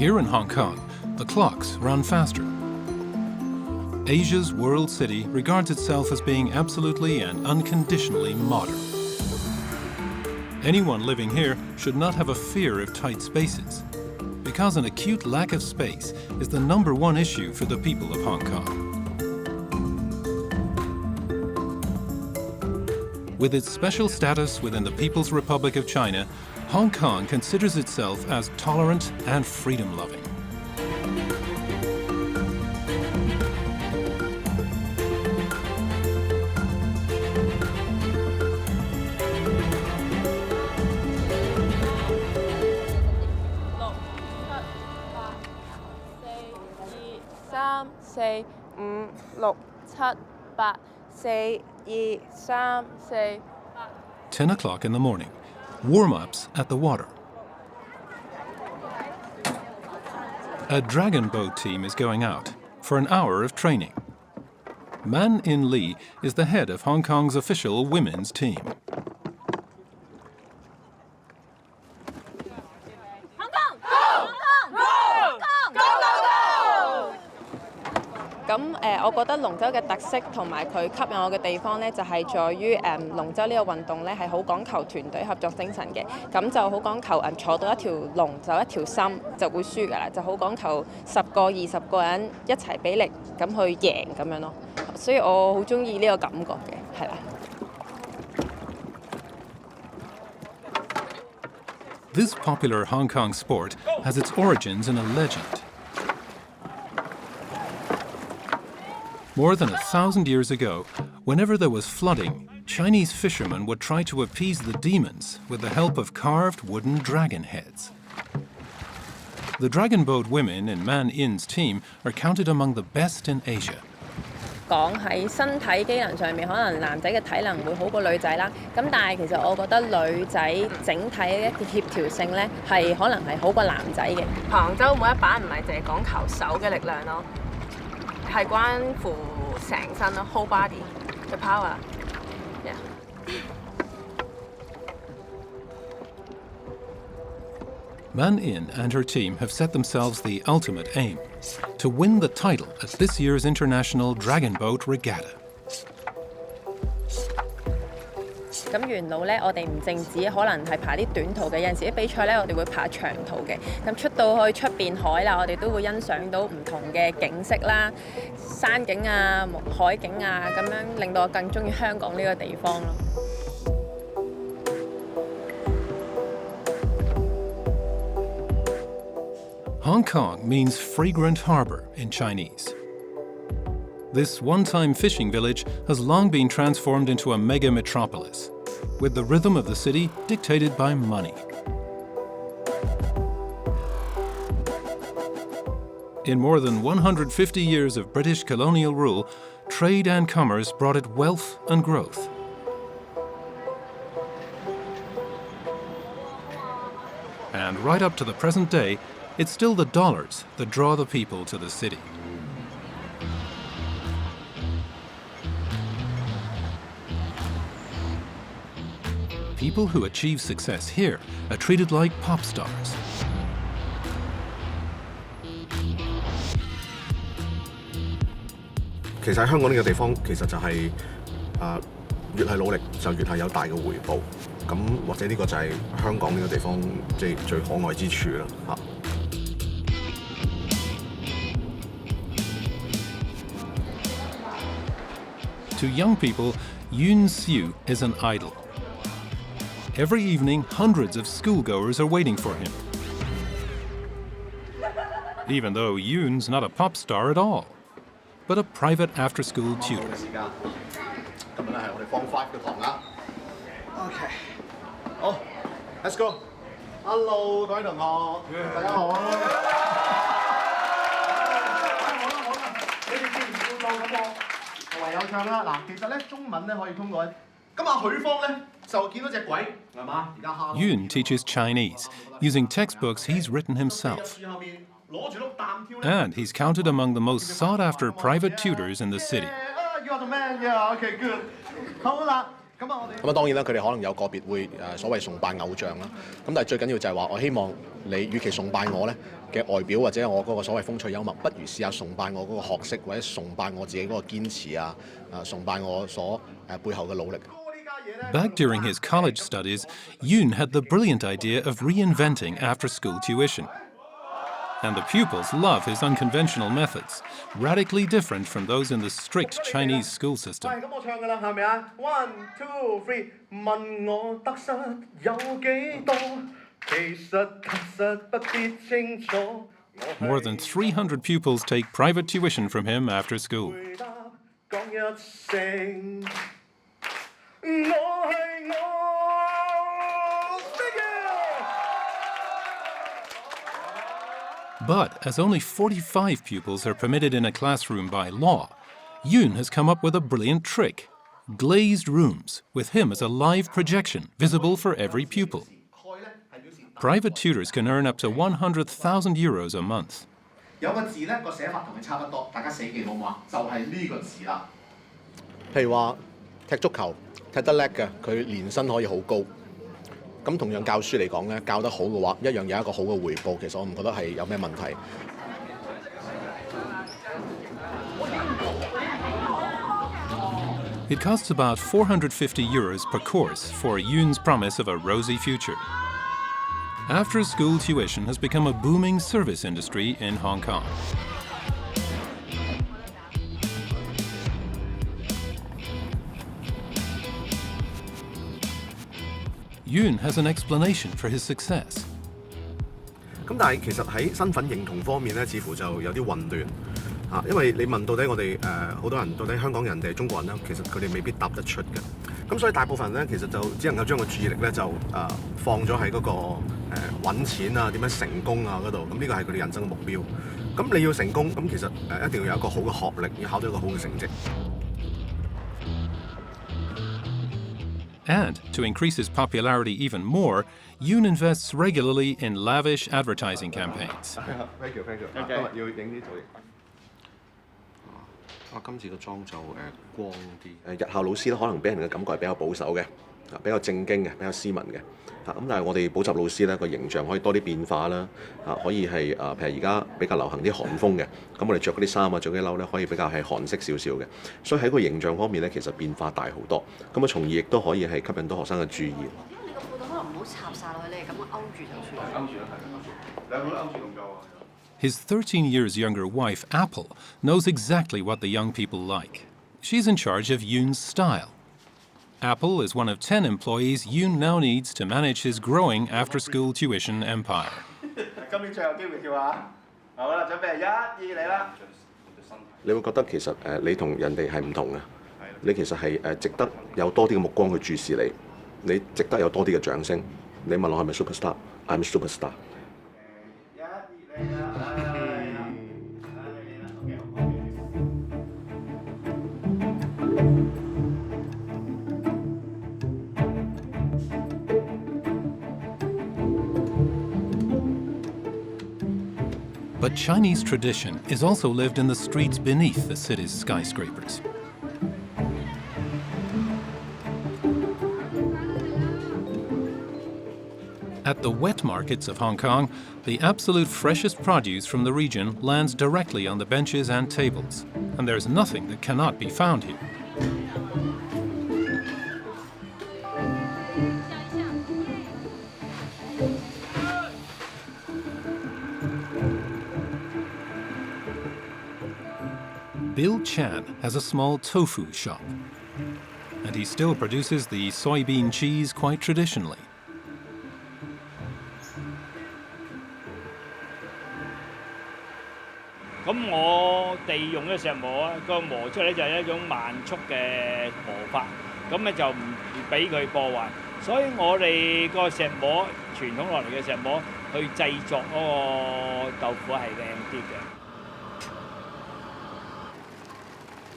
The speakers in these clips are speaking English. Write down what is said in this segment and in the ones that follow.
Here in Hong Kong, the clocks run faster. Asia's world city regards itself as being absolutely and unconditionally modern. Anyone living here should not have a fear of tight spaces, because an acute lack of space is the #1 issue for the people of Hong Kong. With its special status within the People's Republic of China, Hong Kong considers itself as tolerant and freedom-loving. Four, 10 o'clock in the morning. Warm-ups at the water. A dragon boat team is going out for an hour of training. Man In Lee is the head of Hong Kong's official women's team.我覺得龍舟嘅特色同埋佢吸引我嘅地方咧，就係在於龍舟呢個運動咧係好講求團隊合作精神嘅，咁就好講求坐到一條龍就一條心就會輸㗎啦，就好講求10個20個人一齊俾力咁去贏咁樣咯，所以我好中意呢個感覺嘅，係啦。This popular Hong Kong sport has its origins in a legend. More than 1,000 years ago, whenever there was flooding, Chinese fishermen would try to appease the demons with the help of carved wooden dragon heads. The dragon boat women in Man In's team are counted among the best in Asia. 講喺身體機能上面，可能男仔嘅體能會好過女仔啦。咁但係其實我覺得女仔整體一個協調性咧，係可能係好過男仔嘅。杭州每一板唔係淨係講求手嘅力量咯。係關乎成身咯 ，whole body 嘅 power。Yeah. Man In and her team have set themselves the ultimate aim: to win the title at this year's International Dragon Boat Regatta. 咁沿路咧，我哋唔淨止可能係爬啲短途嘅，有陣時啲比賽咧，我哋會爬長途嘅。咁出到去出邊海啦，我哋都會欣賞到唔同嘅景色啦，山景啊、海景啊，咁樣令到我更中意香港呢個地方咯。Hong Kong means fragrant harbor in Chinese. This one-time fishing village has long been transformed into a mega metropolis, with the rhythm of the city dictated by money. In more than 150 years of British colonial rule, trade and commerce brought it wealth and growth. And right up to the present day, it's still the dollars that draw the people to the city. People who achieve success here are treated like pop stars.其實喺香港呢個地方，其實就係越係努力就越係有大嘅回報。咁或者呢個就係香港呢個地方即係最可愛之處啦嚇。To young people, Yun Xiu is an idol. Every evening, hundreds of schoolgoers are waiting for him. Even though Yun's not a pop star at all, but a private after-school tutor. OK， 好 ，Let's go。Hello， 各位同學，大家好啊！你哋記唔記到咁我唯有唱啦。嗱，其實咧中文咧可以通過。咁阿許芳咧就見到隻鬼，係嘛？而家蝦。Yun teaches Chinese using textbooks he's written himself. And he's counted among the most sought-after private tutors in the city. You're the man, yeah, okay, good. 好啦，咁當然啦，佢哋可能有個別會所謂崇拜偶像啦。咁但係最緊要就係話，我希望你與其崇拜我咧嘅外表或者我嗰個所謂風趣幽默，不如試下崇拜我嗰個學識，或者崇拜我自己嗰個堅持啊，崇拜我所背後嘅努力。Back during his college studies, Yoon had the brilliant idea of reinventing after-school tuition. And the pupils love his unconventional methods, radically different from those in the strict Chinese school system. 咁我唱㗎啦，係咪啊 ？One, two, three， 問我得失有幾多？其實不必清楚。More than 300 pupils take private tuition from him after school. 回答講一聲，我係我。But as only 45 pupils are permitted in a classroom by law, Yoon has come up with a brilliant trick: glazed rooms, with him as a live projection, visible for every pupil. Private tutors can earn up to 100,000 euros a month. 有個字咧個寫法同佢差不多，大家死記好唔好啊？就係呢個字啦。譬如話踢足球踢得叻嘅，佢年薪可以好高。咁同樣教書嚟講咧，教得好嘅話，一樣有一個好嘅回報。其實我唔覺得係有咩問題。It costs about 450 euros per course for Yoon's promise of a rosy future. After-school tuition has become a booming service industry in Hong Kong. Yoon has an explanation for his success. 咁但係其實喺身份認同方面咧，似乎就有啲混亂啊，因為你問到底我哋好多人到底香港人定係中國人咧，其實佢哋未必答得出嘅。咁所以大部分咧，其實就只能夠將個注意力咧就放咗喺嗰個揾錢啊、點樣成功啊嗰度。咁呢個係佢哋人生嘅目標。咁你要成功，咁其實一定要有一個好嘅學歷，要考到一個好嘅成績。And to increase his popularity even more, Yoon invests regularly in lavish advertising campaigns. Thank you. 今日要影啲造型。今次個妝就光啲。日校老師咧，可能俾人嘅感覺係比較保守嘅，比較正經嘅，比較斯文嘅。咁但係我哋補習老師咧個形象可以多啲變化啦。可以係譬如而家比較流行啲韓風嘅，咁我哋着嗰啲衫啊、着嗰啲褸咧，可以比較係韓式少少嘅。所以喺個形象方面咧，其實變化大好多。咁從而亦都可以係吸引到學生嘅注意。因為你個褲袋可能唔好插晒落去，你係咁樣勾住就算。勾住啦，係。兩個都勾住咁夠啊。His 13 years younger wife, Apple, knows exactly what the young people like. She's in charge of Yoon's style. Apple is one of 10 employees Yoon now needs to manage his growing after-school tuition empire. 今年最後機會跳下，好啦，準備1、2嚟啦！你會覺得其實你同人哋係唔同嘅，你其實係值得有多啲嘅目光去注視你，你值得有多啲嘅掌聲。你問我係咪 superstar？I'm a superstar。1、2嚟啦！But Chinese tradition is also lived in the streets beneath the city's skyscrapers. At the wet markets of Hong Kong, the absolute freshest produce from the region lands directly on the benches and tables, and there's nothing that cannot be found here. Bill Chan has a small tofu shop, and he still produces the soybean cheese quite traditionally. 咁我哋用嘅石磨啊，個磨出嚟就係一種慢速嘅磨法，咁咧就唔俾佢破壞。所以我哋個石磨傳統落嚟嘅石磨去製作嗰個豆腐係靚啲嘅。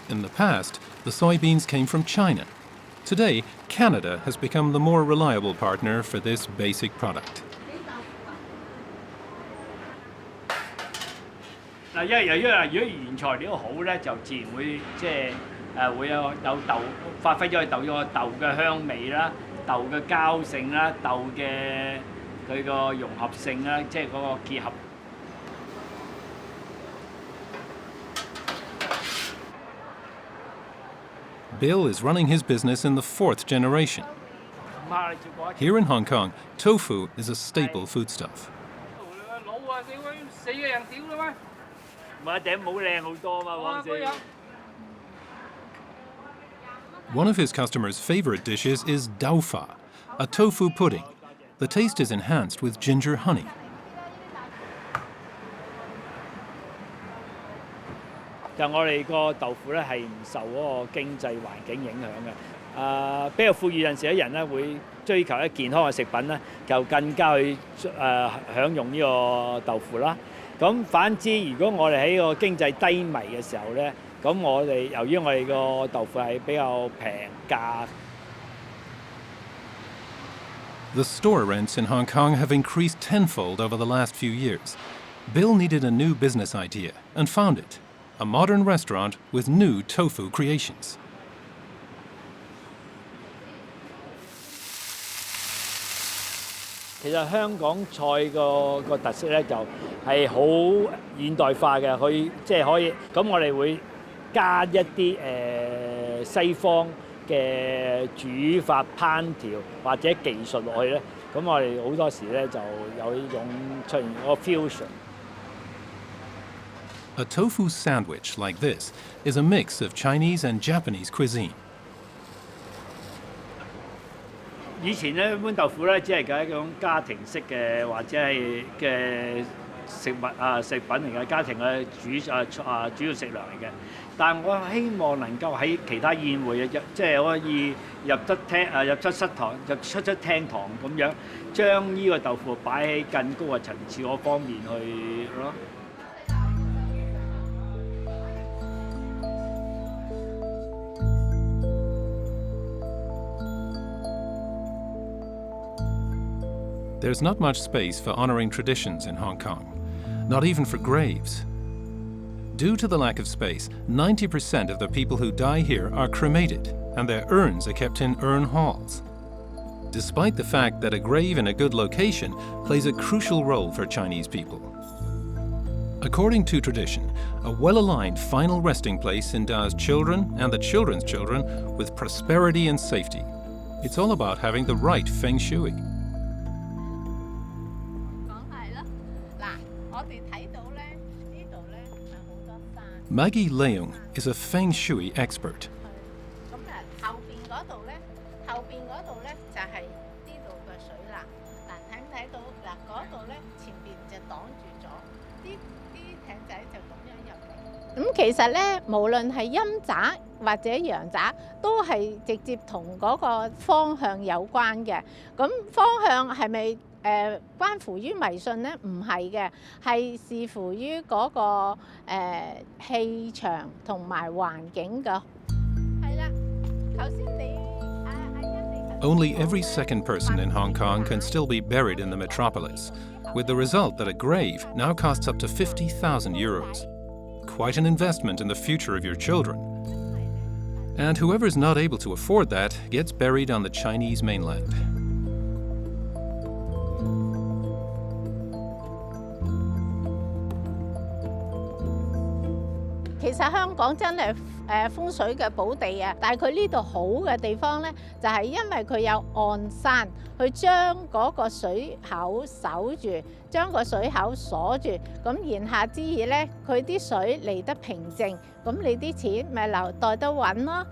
In the past, the soybeans came from China. Today, Canada has become the more reliable partner for this basic product. 嗱，因為由於如果原材料好咧，就自然會即係會有豆發揮咗豆嘅香味啦、豆嘅膠性啦、豆嘅佢個融合性啦，即係嗰個結合。Bill is running his business in the 4th generation. Here in Hong Kong, tofu is a staple foodstuff. One of his customers' favorite dishes is dao fa, a tofu pudding. The taste is enhanced with ginger honey. 就我哋個豆腐咧係唔受嗰個經濟環境影響嘅。比較富裕人士嘅人咧會追求一健康嘅食品咧，就更加去享用呢個豆腐啦。咁反之，如果我哋喺個經濟低迷嘅時候咧，咁我哋由於我哋個豆腐係比較平價。The store rents in Hong Kong have increased tenfold over the last few years. Bill needed a new business idea and found it. A modern restaurant with new tofu creations. 其實香港菜個特色咧就係好現代化嘅，佢即係可以咁我哋會加一啲西方嘅煮法烹調或者技術落去咧，咁我哋好多時咧就有呢種出現個 fusion。A tofu sandwich like this is a mix of Chinese and Japanese cuisine. 以前咧一般豆腐咧只係嘅一種家庭式嘅或者係嘅食品嚟嘅，家庭嘅主要食糧嚟嘅。但我希望能夠喺其他宴會即係可以入出室堂、出廳堂咁樣，將呢個豆腐擺喺更高嘅層次嗰方面去咯。There's not much space for honoring traditions in Hong Kong, not even for graves. Due to the lack of space, 90% of the people who die here are cremated, and their urns are kept in urn halls. Despite the fact that a grave in a good location plays a crucial role for Chinese people. According to tradition, a well-aligned final resting place endows children and the children's children with prosperity and safety. It's all about having the right feng shui. Maggie Leung is a feng shui expert.咁其實咧，無論係陰宅或者陽宅，都係直接同嗰個方向有關嘅。咁方向係咪關乎於迷信咧？唔係嘅，係視乎於嗰個氣場同埋環境嘅。係啦，頭先你Only every second person in Hong Kong can still be buried in the metropolis, with the result that a grave now costs up to €50,000. Quite an investment in the future of your children. And whoever's not able to afford that gets buried on the Chinese mainland.其實香港真係風水嘅寶地啊！但係佢呢度好嘅地方咧，就係因為佢有岸山，佢將嗰個水口守住，將個水口鎖住。咁言下之意咧，佢啲水嚟得平靜，咁你啲錢咪留袋得穩咯。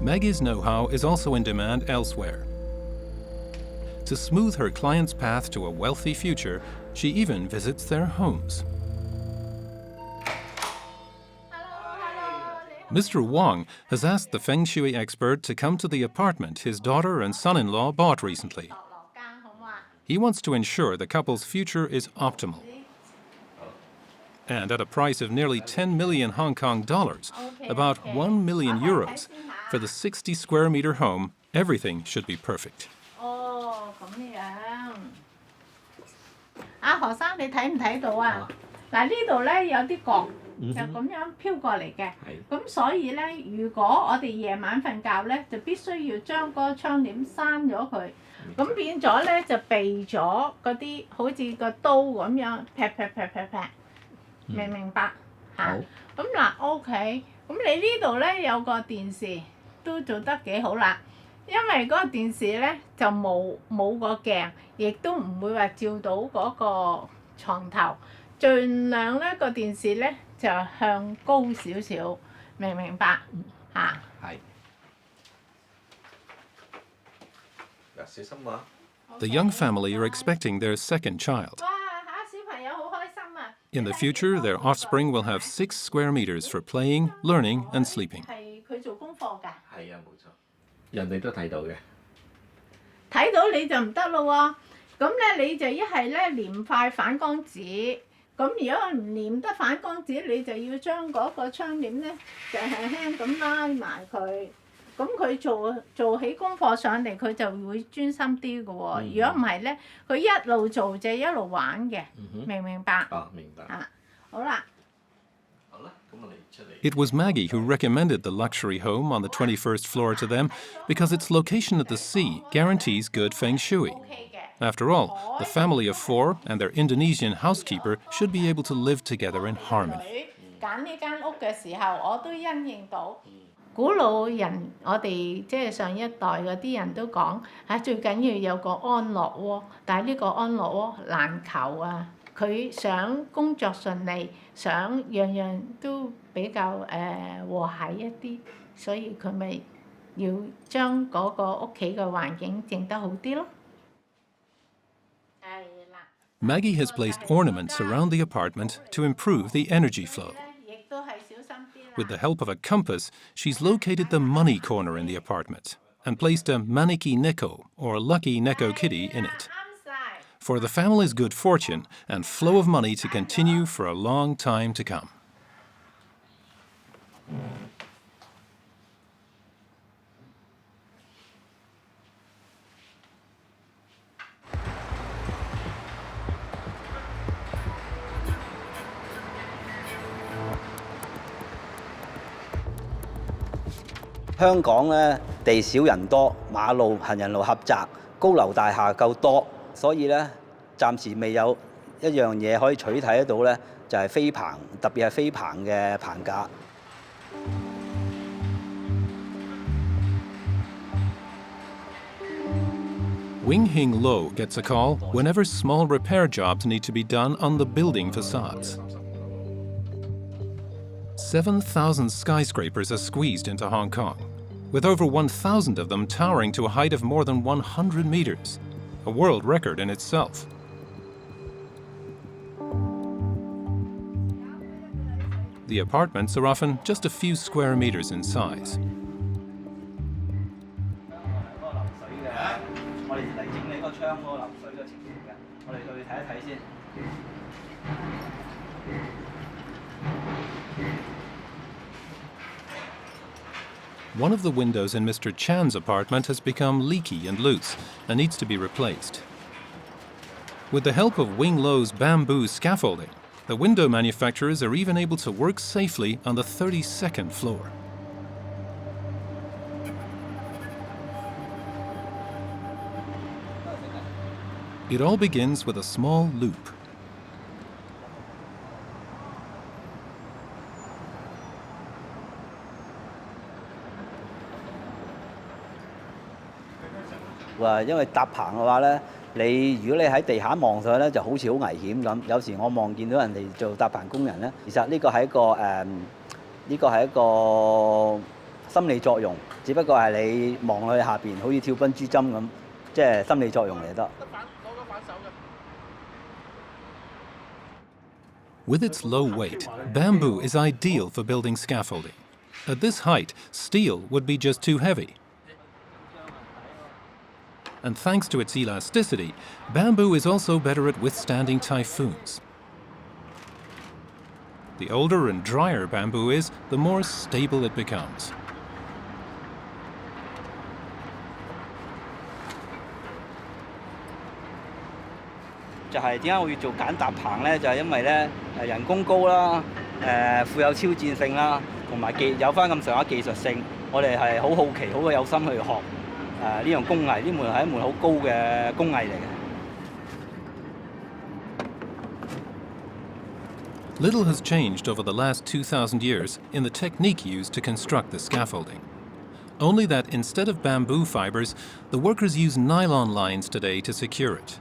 Maggie's know-how is also in demand elsewhere. To smooth her clients' path to a wealthy future, she even visits their homes. Mr. Wong has asked the feng shui expert to come to the apartment his daughter and son-in-law bought recently. He wants to ensure the couple's future is optimal. And at a price of nearly 10 million Hong Kong dollars, about 1 million euros, for the 60 square meter home, everything should be perfect. 哦，咁樣。啊，何生，你睇唔睇到啊？嗱，呢度咧有啲角就咁樣飄過嚟嘅。咁所以咧，如果我哋夜晚瞓覺咧，就必須要將嗰個窗簾閂咗佢。咁變咗咧就避咗嗰啲好似個刀咁樣劈劈劈劈劈，明唔明白嚇？咁嗱 OK，咁你呢度咧有個電視都做得幾好啦。因為嗰個電視咧就冇個鏡，亦都唔會話照到嗰個床頭，盡量咧個電視咧就向高少少，明唔明白嚇？係。小心啊！ The young family are expecting their second child. 哇嚇！小朋友好開心啊！ In the future, their offspring will have 6 square meters for playing, learning, and sleeping. 係佢做功課㗎。係啊，冇錯。人哋都睇到嘅。睇到你就唔得咯喎，咁咧你就一係咧黏塊反光紙，咁如果唔黏得反光紙，你就要將嗰個窗簾咧就輕輕咁拉埋佢，咁佢做起功課上嚟，佢就會專心啲嘅喎。如果唔係咧，佢一路做就一路玩嘅，明唔明白？啊，明白。啊，好啦。 It was Maggie who recommended the luxury home on the 21st floor to them because its location at the sea guarantees good feng shui. After all, the family of 4 and their Indonesian housekeeper should be able to live together in harmony. 揀呢間屋嘅時候，我都因應到古老人，我哋即係上一代嗰啲人都講最緊要有個安樂窩，但係呢個安樂窩難求啊！佢想工作順利，想樣樣都比較和諧一啲，所以佢咪要將嗰個屋企嘅環境整得好啲咯。係啦。Maggie has placed ornaments around the apartment to improve the energy flow. With the help of a compass, she's located the money corner in the apartment and placed a Maneki Neko, or lucky Neko kitty, in it. For the family's good fortune and flow of money to continue for a long time to come. Hong Kong 咧地少人多，馬路行人路狹窄，高樓大廈夠多。 所以咧，暫時未有一樣嘢可以取替得到咧，就係飛棚，特別係飛棚嘅棚架。Wing Hing Lo gets a call whenever small repair jobs need to be done on the building facades. 7,000 skyscrapers are squeezed into Hong Kong, with over 1,000 of them towering to a height of more than 100 meters. A world record in itself. The apartments are often just a few square meters in size. One of the windows in Mr. Chan's apartment has become leaky and loose and needs to be replaced. With the help of Wing Lo's bamboo scaffolding, the window manufacturers are even able to work safely on the 32nd floor. It all begins with a small loop. Và 因為搭棚嘅話咧，如果你喺地下望上去咧，就好似好危險咁。有時我望見到人哋做搭棚工人咧，其實呢個係一個心理作用，只不過係你望去下邊好似跳笨豬針咁，即係心理作用嚟得。With its low weight, bamboo is ideal for building scaffolding. At this height, steel would be just too heavy. And thanks to its elasticity, bamboo is also better at withstanding typhoons. The older and drier bamboo is, the more stable it becomes.就係點解我要做揀搭棚咧？就係因為咧人工高啦，富有挑戰性啦，同埋有翻咁上下技術性。我哋係好好奇、好有心去學呢樣工藝，呢門係一門好高嘅工藝嚟嘅。Little has changed over the last 2,000 years in the technique used to construct the scaffolding. Only that instead of bamboo fibers, the workers use nylon lines today to secure it.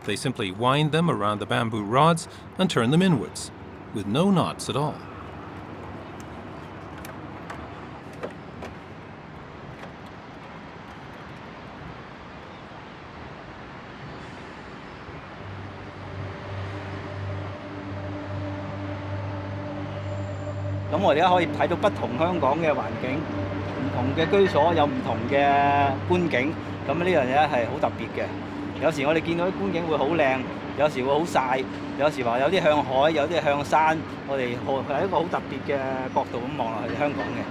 They simply wind them around the bamboo rods and turn them inwards, with no knots at all. 咁我哋而家可以睇到不同香港嘅環境，唔同嘅居所有唔同嘅觀景，咁呢樣嘢係好特別嘅。有時我哋見到啲觀景會好靚，有時會好曬，有時話有啲向海，有啲向山，我哋係一個好特別嘅角度咁望落去香港嘅。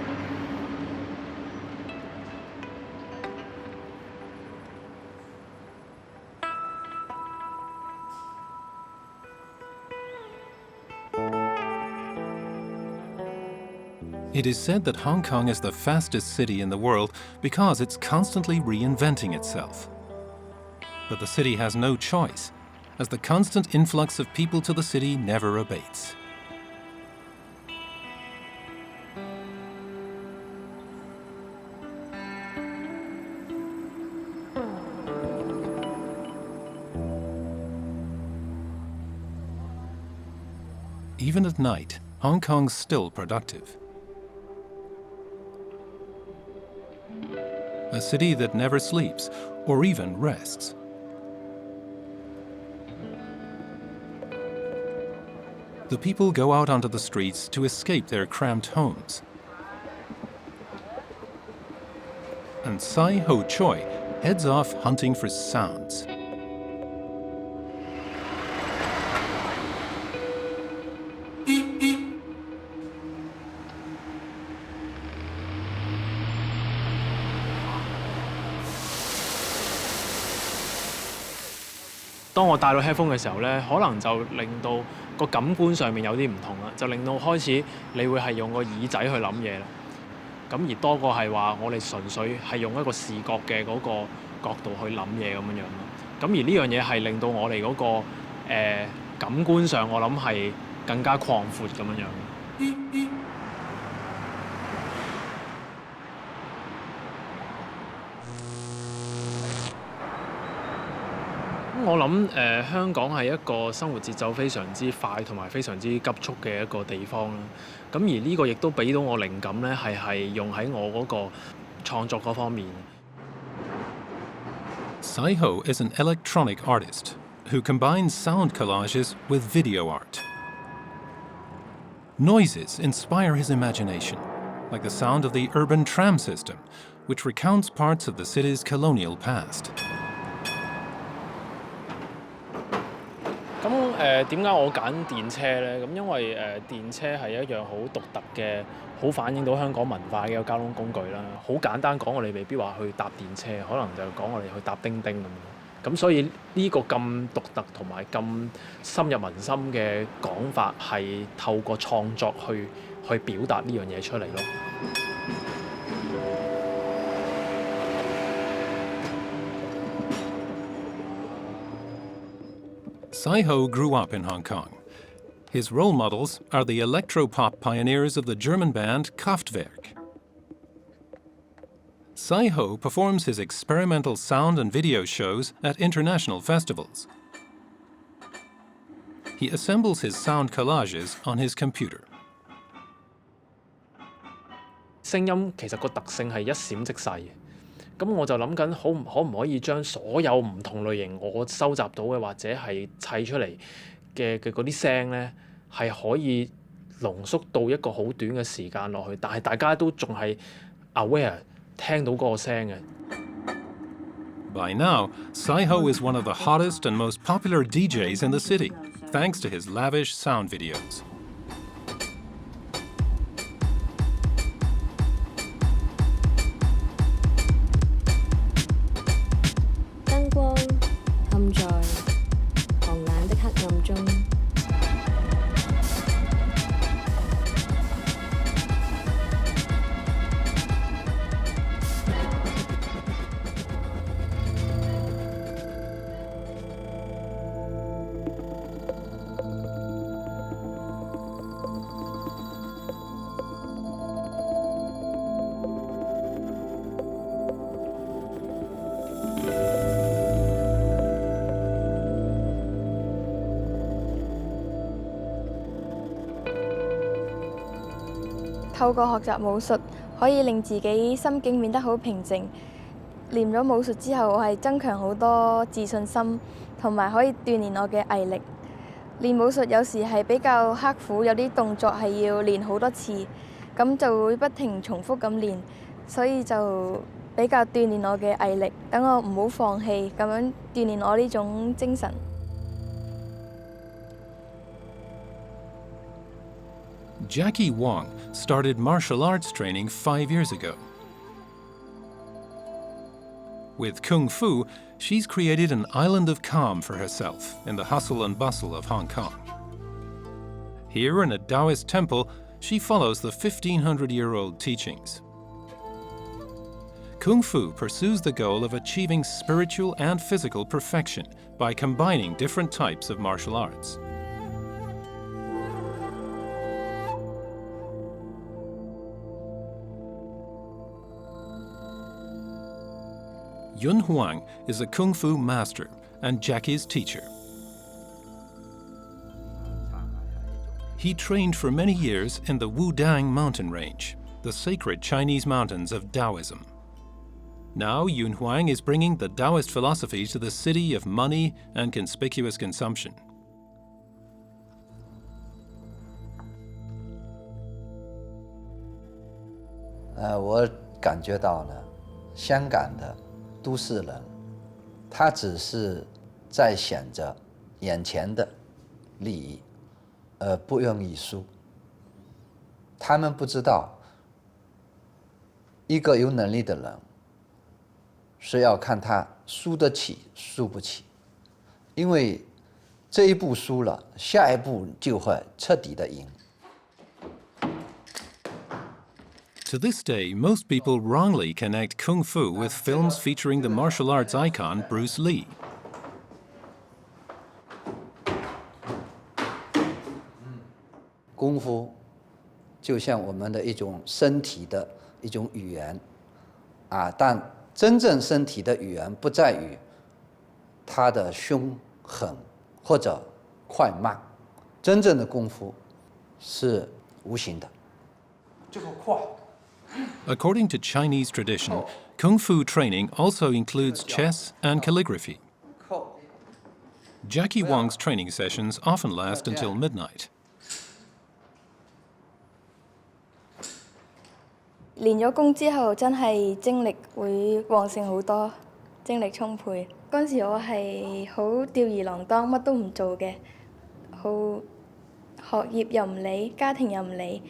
It is said that Hong Kong is the fastest city in the world because it's constantly reinventing itself. But the city has no choice, as the constant influx of people to the city never abates. Even at night, Hong Kong's still productive. A city that never sleeps or even rests. The people go out onto the streets to escape their cramped homes. And Sai Ho Choi heads off hunting for sounds. 當我戴到 headphone 嘅時候咧，可能就令到個感官上面有啲唔同啦，就令到開始你會係用個耳仔去諗嘢啦。咁而多過係話我哋純粹係用一個視覺嘅嗰個角度去諗嘢咁樣樣咯。咁而呢樣嘢係令到我哋嗰個感官上，我諗係更加擴闊咁樣樣。 我諗香港係一個生活節奏非常之快同埋非常之急速嘅一個地方啦。咁而呢個亦都俾到我靈感咧，係用喺我嗰個創作嗰方面。Sai Ho is an electronic artist who combines sound collages with video art. Noises inspire his imagination, like the sound of the urban tram system, which recounts parts of the city's colonial past. 咁點解我揀電車咧？咁因為電車係一樣好獨特嘅、好反映到香港文化嘅一個交通工具啦。好簡單講，我哋未必話去搭電車，可能就講我哋去搭叮叮咁樣。咁所以呢個咁獨特同埋咁深入民心嘅講法，係透過創作去表達呢樣嘢出嚟咯。 Sai Ho grew up in Hong Kong. His role models are the electropop pioneers of the German band Kraftwerk. Sai Ho performs his experimental sound and video shows at international festivals. He assembles his sound collages on his computer. 聲音其實個特性係一閃即逝嘅。 咁我就諗緊，可唔可以將所有唔同類型我收集到嘅或者係砌出嚟嘅嗰啲聲咧，係可以濃縮到一個好短嘅時間落去，但係大家都仲係 aware 聽到嗰個聲嘅。 By now, Sai Ho is one of the hottest and most popular DJs in the city, thanks to his lavish sound videos. 透過學習武術，可以令自己心境變得好平靜。練咗武術之後，我係增強好多自信心，同埋可以鍛鍊我嘅毅力。練武術有時係比較刻苦，有啲動作係要練好多次，咁就會不停重複咁練，所以就比較鍛鍊我嘅毅力，等我唔好放棄，咁樣鍛鍊我呢種精神。Jackie Wong started martial arts training 5 years ago. With Kung Fu, she's created an island of calm for herself in the hustle and bustle of Hong Kong. Here in a Taoist temple, she follows the 1,500-year-old teachings. Kung Fu pursues the goal of achieving spiritual and physical perfection by combining different types of martial arts. Yun Huang is a Kung Fu master and Jackie's teacher. He trained for many years in the Wudang mountain range, the sacred Chinese mountains of Taoism. Now Yun Huang is bringing the Taoist philosophy to the city of money and conspicuous consumption. I 感觉到呢，香港的都市人，他只是在想着眼前的利益，而不愿意输。他们不知道，一个有能力的人是要看他输得起输不起，因为这一步输了，下一步就会彻底的赢。To this day, most people wrongly connect Kung Fu with films featuring the martial arts icon Bruce Lee. 功夫就像我们的一种身体的一种语言，但真正身体的语言不在于它的凶狠或者快慢，真正的功夫是无形的。这个快。According to Chinese tradition, Kung Fu training also includes chess and calligraphy. Jackie Wong's training sessions often last until midnight. 練咗功之後，真係精力會旺盛好多，精力充沛。嗰陣時我係好吊兒郎當，乜都唔做嘅，好學業又唔理，家庭又唔理，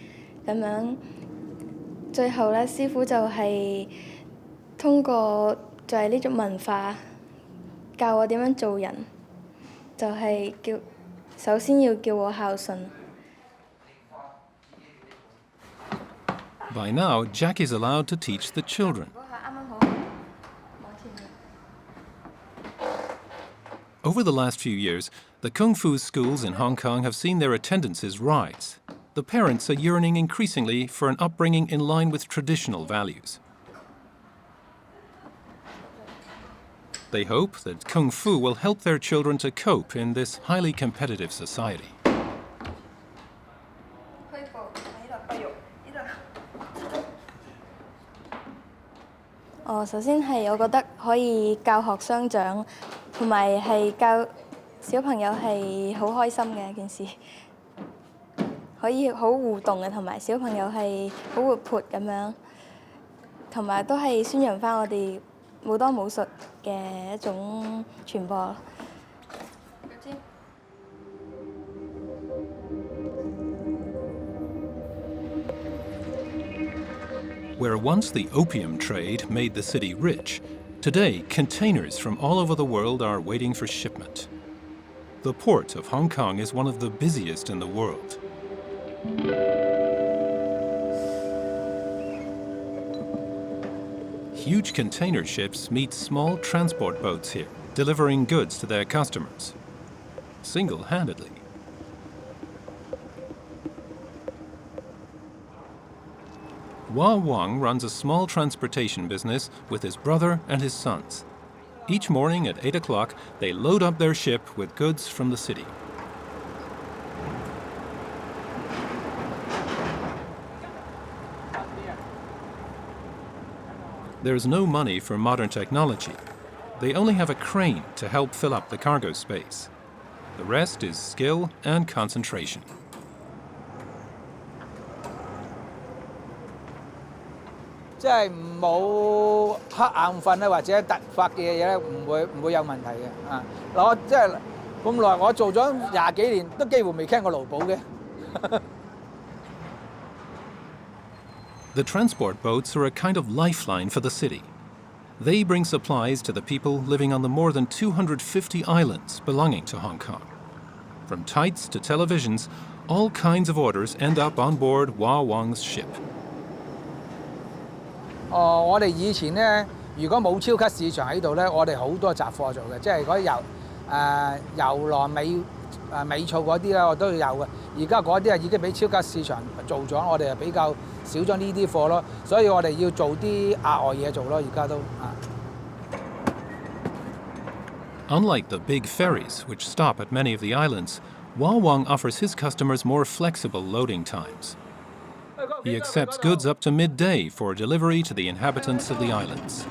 咁樣。最後咧，師傅就係通過就係呢種文化教我點樣做人，就係首先要叫我孝順。By now, Jack is allowed to teach the children. Over the last few years, the Kung Fu schools in Hong Kong have seen their attendances rise. The parents are yearning increasingly for an upbringing in line with traditional values. They hope that Kung Fu will help their children to cope in this highly competitive society. 首先係我覺得可以教學相長，同埋係教小朋友係好開心嘅一件事，可以好互動嘅，同埋小朋友係好活潑咁樣，同埋都係宣揚返我哋好多武術嘅一種傳播。Where once the opium trade made the city rich, today containers from all over the world are waiting for shipment. The port of Hong Kong is one of the busiest in the world. Huge container ships meet small transport boats here, delivering goods to their customers, single-handedly. Hua Wang runs a small transportation business with his brother and his sons. Each morning at 8 o'clock, they load up their ship with goods from the city. There's no money for modern technology. They only have a crane to help fill up the cargo space. The rest is skill and concentration. 即係冇黑眼瞓咧，或者突發嘅嘢咧，唔會有問題嘅啊！嗱，我即係咁耐，我做咗20幾年，都幾乎未傾過勞保嘅。The transport boats are a kind of lifeline for the city. They bring supplies to the people living on the more than 250 islands belonging to Hong Kong. From tights to televisions, all kinds of orders end up on board Hua Wang's ship. 我哋以前咧，如果冇超級市場喺度咧，我哋好多雜貨做嘅，即係嗰啲油囊尾醋嗰啲咧，我都要有嘅。而家嗰啲已經俾超級市場做咗，我哋比較少咗呢啲貨咯，所以我哋要做啲額外嘢做咯，而家都啊。Unlike the big ferries, which stop at many of the islands, Hua Wang offers his customers more flexible loading times. He accepts goods up to midday for delivery to the inhabitants of the islands.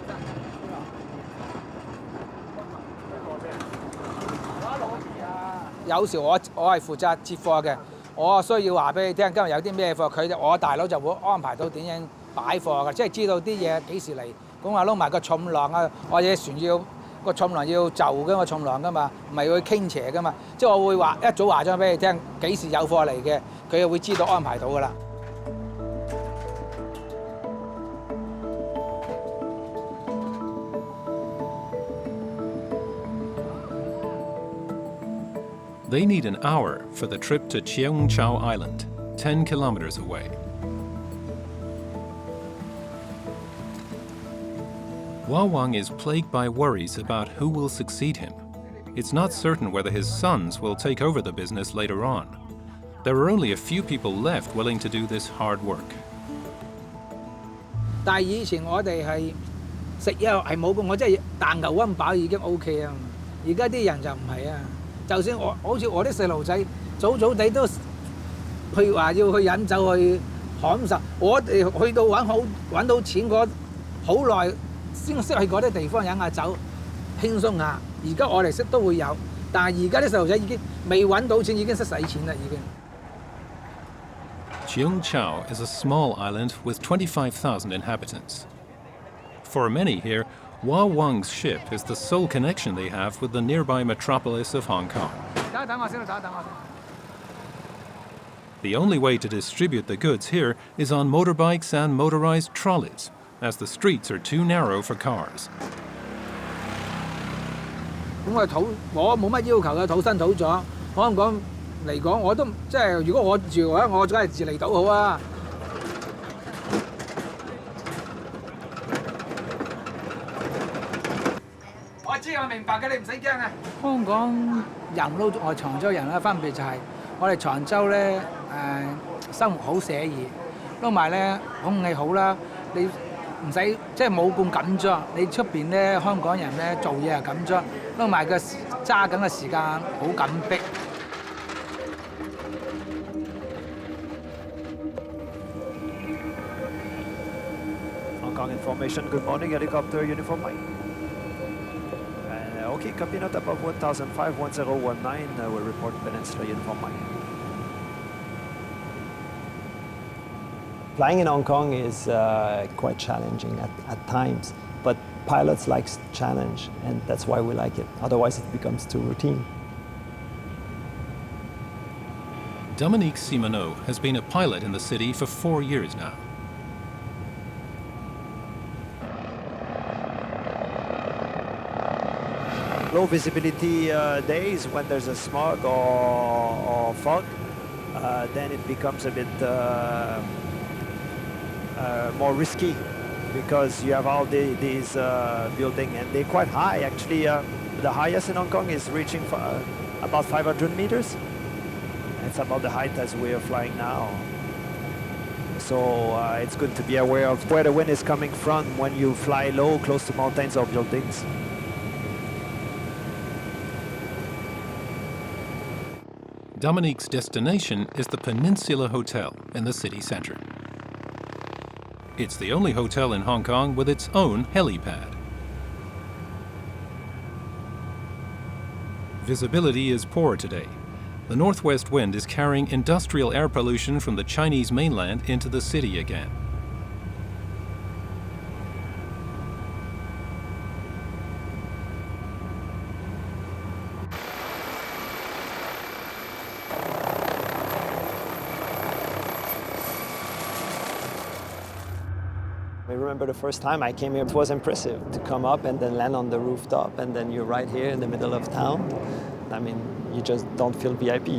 有時我係負責接貨嘅，我需要話俾你聽，今日有啲咩貨，我大佬就會安排到點樣擺貨嘅，即係知道啲嘢幾時嚟，咁話撈埋個重量啊，或者船要個重量要就嘅嘛，重量噶嘛，唔係會傾斜噶嘛，即係我會話一早話咗俾你聽，幾時有貨嚟嘅，佢就會知道安排到噶啦。They need an hour for the trip to Cheung Chau Island, 10 kilometers away. Hua Wang is plagued by worries about who will succeed him. It's not certain whether his sons will take over the business later on. There are only a few people left willing to do this hard work. 但係以前我哋係食嘢係冇咁，我真係啖牛溫飽已經 OK 啊！而家啲人就唔係啊。就算好似我啲細路仔，早地都去話要去飲酒去享受，我哋去到揾到錢好耐先識去嗰啲地方飲下酒，輕鬆下。而家我哋識都會有，但係而家啲細路仔已經未揾到錢，已經識使錢啦，已經。Cheung Chau is a small island with 25,000 inhabitants. For many here, Hua Wang's ship is the sole connection they have with the nearby metropolis of Hong Kong. The only way to distribute the goods here is on motorbikes and motorized trolleys, as the streets are too narrow for cars. 咁我冇乜要求嘅，土生土長。香港嚟講，我都即係如果我住嘅話，我梗係自離島好啊。我明白嘅，你唔使驚啊！香港人撈我長洲人咧，分別就係我哋長洲咧生活好寫意，撈埋咧空氣好啦，你唔使即係冇咁緊張。你出邊咧香港人咧做嘢又緊張，撈埋個揸緊嘅時間好緊迫。Hong Kong information. Good morning, helicopter uniform Mike. Okay, copy not above 1005, 1019, we'll report Peninsula Uniform Mike. Flying in Hong Kong is quite challenging at times, but pilots like challenge, and that's why we like it. Otherwise, it becomes too routine. Dominique Simoneau has been a pilot in the city for 4 years now. Low visibility days when there's a smog or fog, then it becomes a bit more risky because you have all these buildings and they're quite high. Actually, the highest in Hong Kong is reaching about 500 meters. It's about the height as we are flying now. So it's good to be aware of where the wind is coming from when you fly low, close to mountains or buildings. Dominique's destination is the Peninsula Hotel in the city center. It's the only hotel in Hong Kong with its own helipad. Visibility is poor today. The northwest wind is carrying industrial air pollution from the Chinese mainland into the city again. I remember the first time I came here, it was impressive to come up and then land on the rooftop, and then you're right here in the middle of town. I mean, you just don't feel VIP.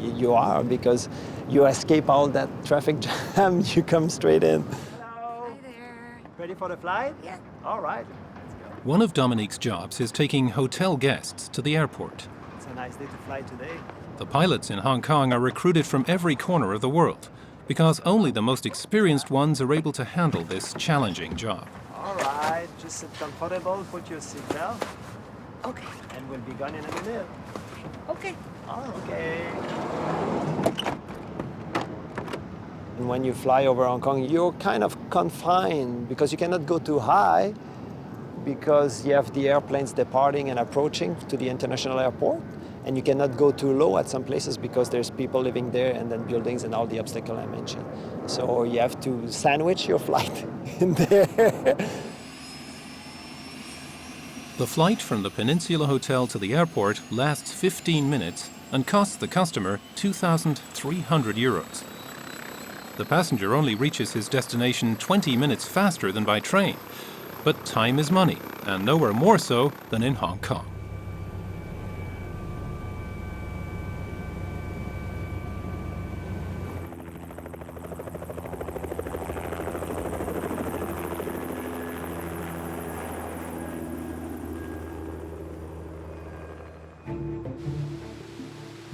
You are, because you escape all that traffic jam, you come straight in. Hello. Hi there. Ready for the flight? Yeah. All right. One of Dominique's jobs is taking hotel guests to the airport. It's a nice day to fly today. The pilots in Hong Kong are recruited from every corner of the world, because only the most experienced ones are able to handle this challenging job. All right, just sit comfortable, put your seatbelt. Okay. And we'll be gone in a minute. Okay. Okay. And when you fly over Hong Kong, you're kind of confined because you cannot go too high because you have the airplanes departing and approaching to the international airport. And you cannot go too low at some places because there's people living there and then buildings and all the obstacles I mentioned. So you have to sandwich your flight in there. The flight from the Peninsula Hotel to the airport lasts 15 minutes and costs the customer €2,300. The passenger only reaches his destination 20 minutes faster than by train. But time is money, and nowhere more so than in Hong Kong.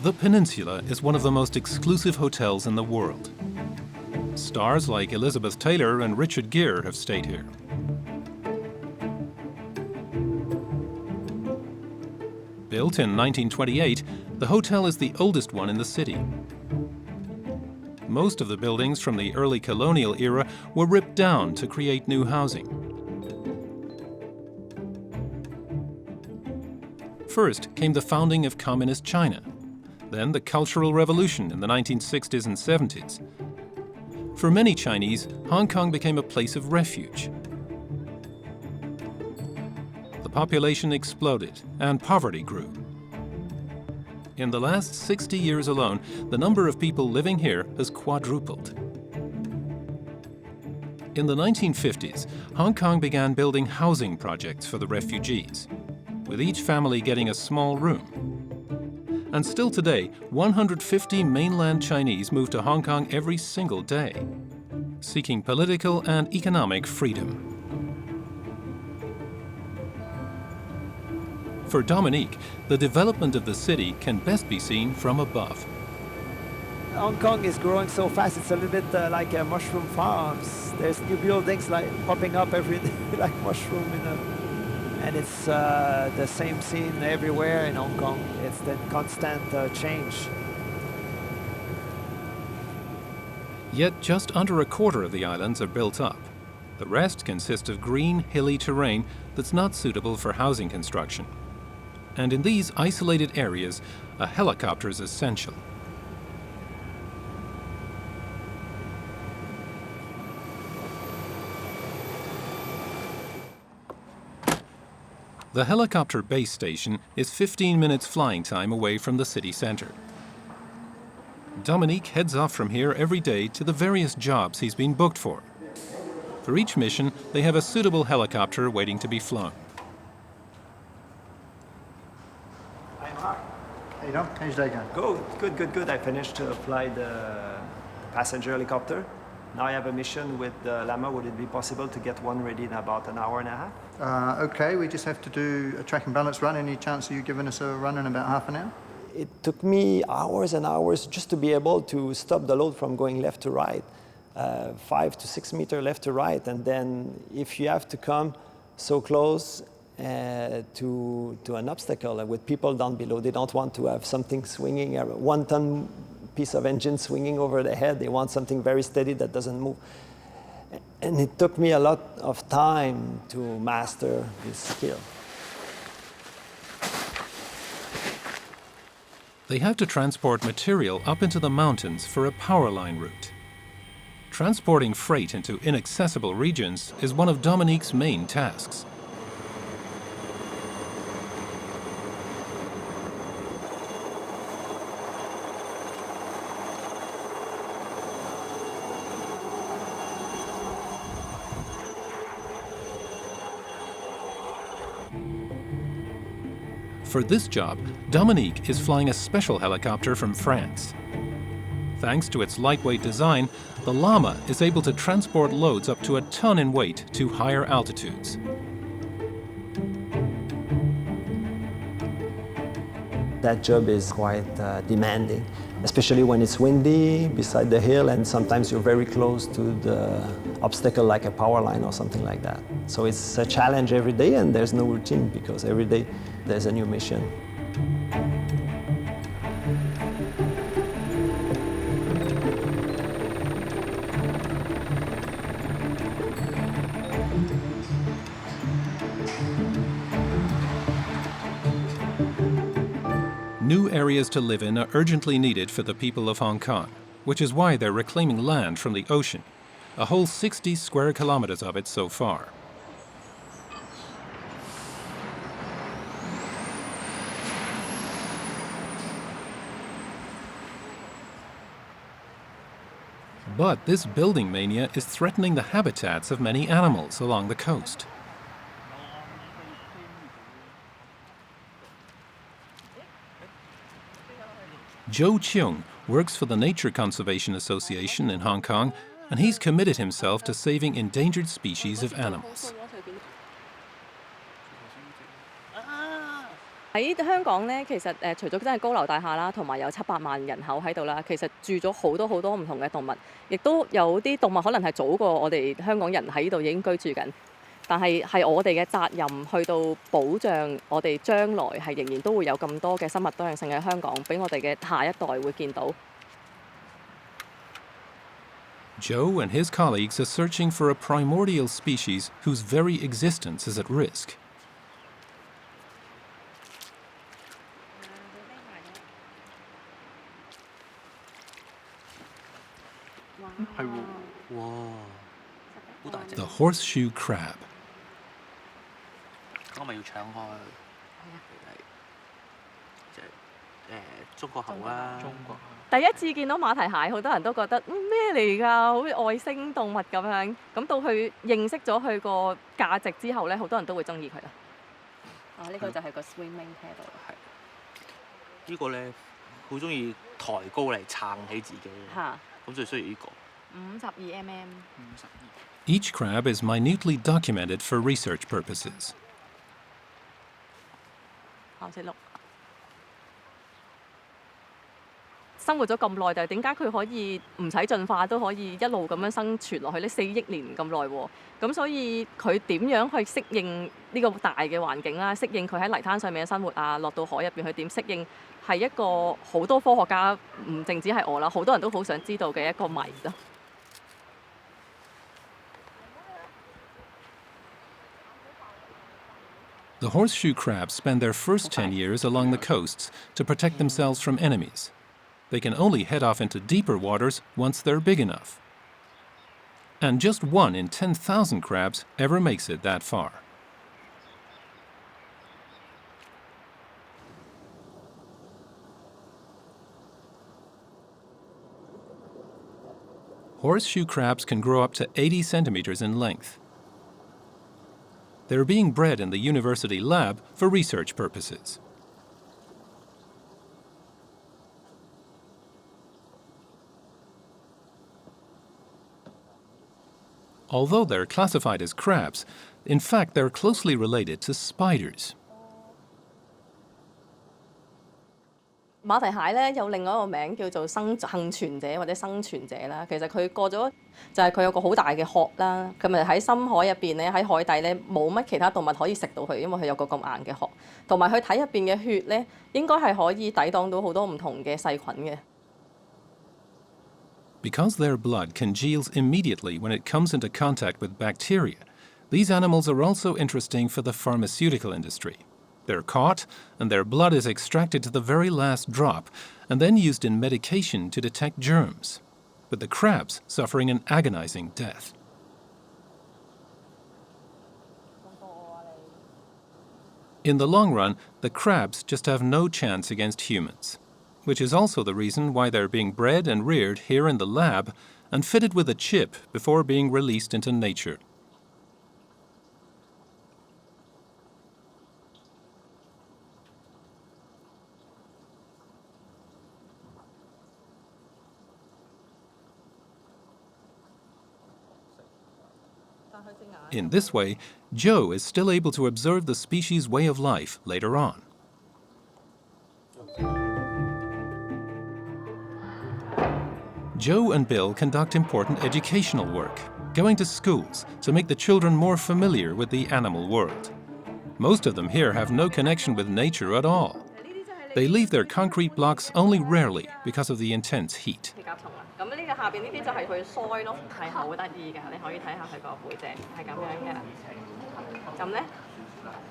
The Peninsula is one of the most exclusive hotels in the world. Stars like Elizabeth Taylor and Richard Gere have stayed here. Built in 1928, the hotel is the oldest one in the city. Most of the buildings from the early colonial era were ripped down to create new housing. First came the founding of Communist China, then the Cultural Revolution in the 1960s and 70s. For many Chinese, Hong Kong became a place of refuge. The population exploded and poverty grew. In the last 60 years alone, the number of people living here has quadrupled. In the 1950s, Hong Kong began building housing projects for the refugees, with each family getting a small room. And still today, 150 mainland Chinese move to Hong Kong every single day, seeking political and economic freedom. For Dominique, the development of the city can best be seen from above. Hong Kong is growing so fast, it's a little bit like mushroom farms. There's new buildings like popping up every day, like mushroom and it's the same scene everywhere in Hong Kong. It's the constant change. Yet just under a quarter of the islands are built up. The rest consist of green, hilly terrain that's not suitable for housing construction. And in these isolated areas, a helicopter is essential. The helicopter base station is 15 minutes flying time away from the city center. Dominique heads off from here every day to the various jobs he's been booked for. For each mission, they have a suitable helicopter waiting to be flown. Hi, Mark. How you doing? How's your day going? Good. I finished to fly the passenger helicopter. Now I have a mission with Lama. Would it be possible to get one ready in about an hour and a half? Okay, we just have to do a track and balance run. Any chance of you giving us a run in about half an hour? It took me hours and hours just to be able to stop the load from going left to right, 5 to 6 meters left to right. And then if you have to come so close to an obstacle with people down below, they don't want to have something swinging, a 1-ton piece of engine swinging over the head. They want something very steady that doesn't move. And it took me a lot of time to master this skill. They have to transport material up into the mountains for a power line route. Transporting freight into inaccessible regions is one of Dominique's main tasks. For this job, Dominique is flying a special helicopter from France. Thanks to its lightweight design, the Llama is able to transport loads up to a ton in weight to higher altitudes. That job is quite demanding, especially when it's windy beside the hill and sometimes you're very close to the obstacle like a power line or something like that. So it's a challenge every day and there's no routine because every day there's a new mission. New areas to live in are urgently needed for the people of Hong Kong, which is why they're reclaiming land from the ocean, a whole 60 square kilometers of it so far. But this building mania is threatening the habitats of many animals along the coast. Joe Cheung works for the Nature Conservation Association in Hong Kong, and he's committed himself to saving endangered species of animals. 喺香港咧，其實除咗真係高樓大廈啦，同埋有700萬人口喺度啦，其實住咗好多好多唔同嘅動物，亦都有啲動物可能係早過我哋香港人喺度已經居住緊。但係我哋嘅責任去到保障我哋將來係仍然都會有咁多嘅生物多樣性喺香港，俾我哋嘅下一代會見到。Joe and his colleagues are searching for a primordial species whose very existence is at risk. The horseshoe crab. 我咪要搶開，即係中國猴啦。第一次見到馬蹄蟹，好多人都覺得咩嚟㗎？好似外星動物咁樣。咁到佢認識咗佢個價值之後咧，好多人都會中意佢啦。呢個就係個 swimming paddle。係。呢個咧好中意抬高嚟撐起自己。嚇。咁最需要呢個。52 mm。Each crab is minutely documented for research purposes. 生活咗咁耐，就點解佢可以唔使進化都可以一路咁樣生存落去呢？4億年咁耐喎，咁所以佢點樣去適應呢個大嘅環境啦？適應佢喺泥灘上面嘅生活啊，落到海入邊佢點適應，係一個好多科學家唔淨止係我啦，好多人都好想知道嘅一個謎咯。The horseshoe crabs spend their first 10 years along the coasts to protect themselves from enemies. They can only head off into deeper waters once they're big enough. And just 1 in 10,000 crabs ever makes it that far. Horseshoe crabs can grow up to 80 centimeters in length. They're being bred in the university lab for research purposes. Although they're classified as crabs, in fact they're closely related to spiders. 馬蹄蟹咧有另外一個名叫做幸存者或者生存者啦。其實佢過咗就係佢有個好大嘅殼啦，佢咪喺深海入邊咧，喺海底咧冇乜其他動物可以食到佢，因為佢有個咁硬嘅殼，同埋佢體入邊嘅血咧應該係可以抵擋到好多唔同嘅細菌嘅。Because their blood congeals immediately when it comes into contact with bacteria, these animals are also interesting for the pharmaceutical industry. They're caught, and their blood is extracted to the very last drop, and then used in medication to detect germs, with the crabs suffering an agonizing death. In the long run, the crabs just have no chance against humans, which is also the reason why they're being bred and reared here in the lab and fitted with a chip before being released into nature. In this way, Joe is still able to observe the species' way of life later on. Joe and Bill conduct important educational work, going to schools to make the children more familiar with the animal world. Most of them here have no connection with nature at all. They leave their concrete blocks only rarely because of the intense heat. 咁呢個下邊呢啲就係佢腮咯，係好得意㗎，你可以睇下佢個背脊係咁樣嘅。咁咧，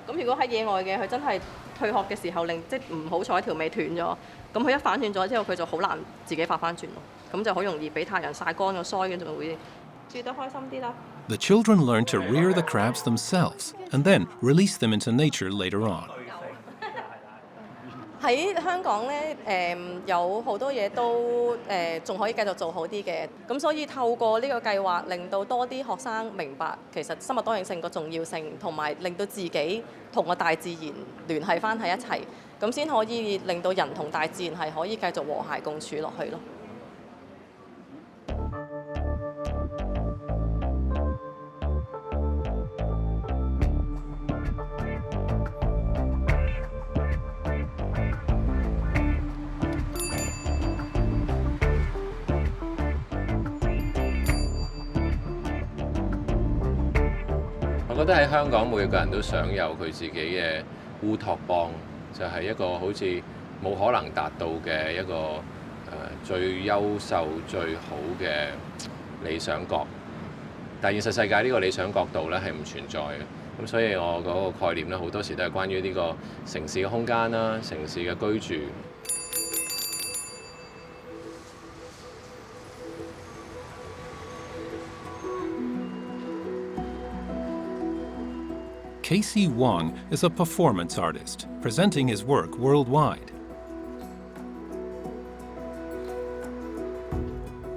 咁如果喺野外嘅，佢真係退殼嘅時候，即係唔好彩條尾斷咗，咁佢一反斷咗之後，佢就好難自己發翻轉咯，咁就好容易俾太陽曬乾個腮，跟住就會住得開心啲啦。The children learn to rear the crabs themselves and then release them into nature later on. 喺香港咧，有好多嘢都仲可以繼續做好啲嘅，咁所以透過呢個計劃，令到多啲學生明白其實生物多樣性個重要性，同埋令到自己同個大自然聯繫翻喺一齊，咁先可以令到人同大自然係可以繼續和諧共處落去咯。我覺得喺香港每個人都想有佢自己嘅烏托邦，就係一個好似冇可能達到嘅一個最優秀、最好嘅理想國。但係現實世界呢個理想國度咧係唔存在嘅，咁所以我嗰個概念咧好多時都係關於呢個城市嘅空間啦、城市嘅居住。Casey Wong is a performance artist, presenting his work worldwide.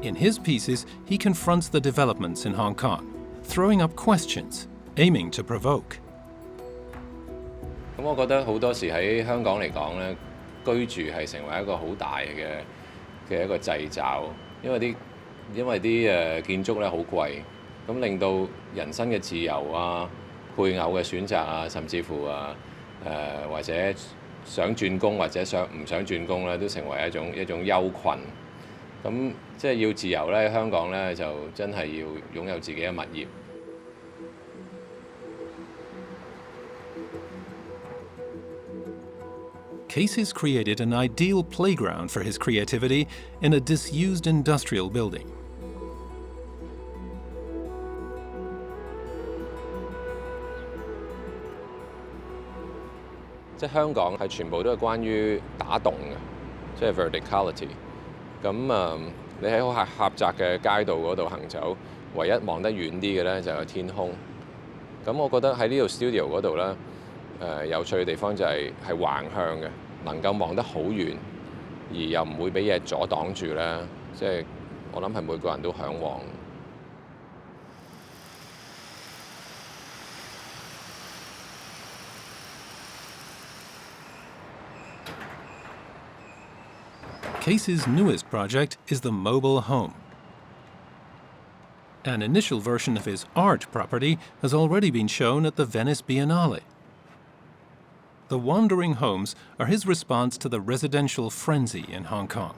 In his pieces, he confronts the developments in Hong Kong, throwing up questions, aiming to provoke. 咁我覺得好多時喺香港嚟講咧，居住係成為一個好大嘅一個掣肘，因為啲建築咧好貴，咁令到人生嘅自由啊、配偶嘅選擇啊，甚至乎或者想轉工或者唔想轉工咧，都成為一種憂困。咁即係要自由咧，香港咧就真係要擁有自己嘅物業。Casey's created an ideal playground for his creativity in a disused industrial building. 即係香港係全部都係關於打洞嘅，即係 verticality。咁你喺好狹窄嘅街道嗰度行走，唯一望得遠啲嘅咧就係天空。咁我覺得喺呢度 studio 嗰度咧，有趣嘅地方就係橫向嘅，能夠望得好遠，而又唔會俾嘢阻擋住咧。即係我諗係每個人都嚮往。Casey's newest project is the mobile home. An initial version of his art property has already been shown at the Venice Biennale. The wandering homes are his response to the residential frenzy in Hong Kong.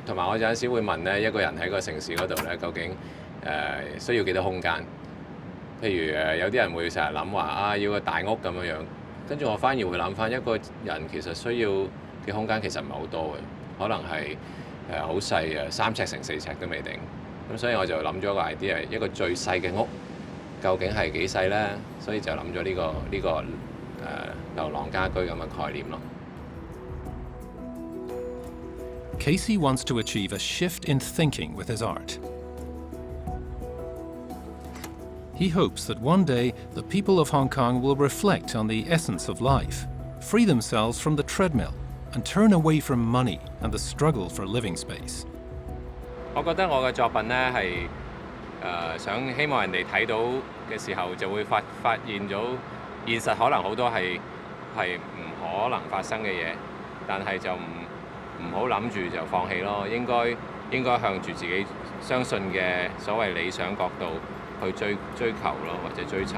同埋我有陣時會問咧，一個人喺個城市嗰度咧，究竟需要幾多空間？譬如有啲人會成日諗話要個大屋咁樣樣。跟住我反而會諗翻一個人其實需要嘅空間其實唔係好多嘅，可能係好細3尺乘4尺都未定。咁所以我就諗咗個 idea， 一個最細嘅屋究竟係幾細呢？所以就諗咗呢個流浪家居咁嘅概念咯。Casey wants to achieve a shift in thinking with his art. He hopes that one day the people of Hong Kong will reflect on the essence of life, free themselves from the treadmill, and turn away from money and the struggle for living space. 我覺得我嘅作品呢係希望人哋睇到嘅時候就會發現咗現實可能好多係唔可能發生嘅嘢，但係就唔好諗住就放棄咯，應該向住自己相信嘅所謂理想角度去追求咯，或者追尋。